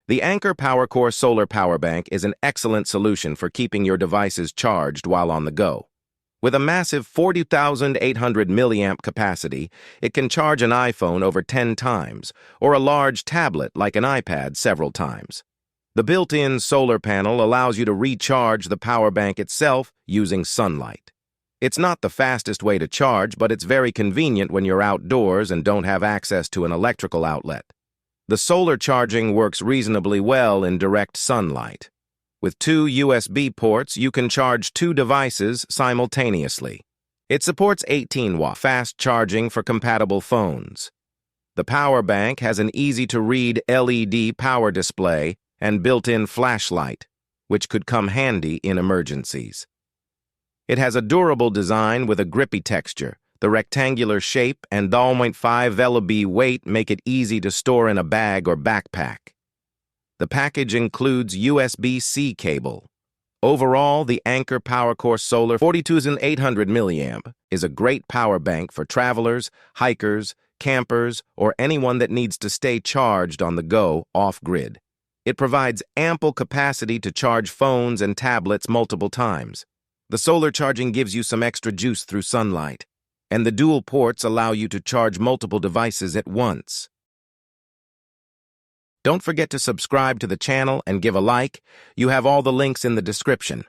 The Anker PowerCore Solar Power Bank is an excellent solution for keeping your devices charged while on the go. With a massive 40,800 milliamp capacity, it can charge an iPhone over 10 times, or a large tablet like an iPad several times. The built-in solar panel allows you to recharge the power bank itself using sunlight. It's not the fastest way to charge, but it's very convenient when you're outdoors and don't have access to an electrical outlet. The solar charging works reasonably well in direct sunlight. With 2 USB ports, you can charge 2 devices simultaneously. It supports 18-watt fast charging for compatible phones. The power bank has an easy-to-read LED power display and built-in flashlight, which could come handy in emergencies. It has a durable design with a grippy texture. The rectangular shape and 0.5 lb weight make it easy to store in a bag or backpack. The package includes USB-C cable. Overall, the Anker PowerCore Solar 42,800 milliamp is a great power bank for travelers, hikers, campers, or anyone that needs to stay charged on the go off-grid. It provides ample capacity to charge phones and tablets multiple times. The solar charging gives you some extra juice through sunlight, and the dual ports allow you to charge multiple devices at once. Don't forget to subscribe to the channel and give a like. You have all the links in the description.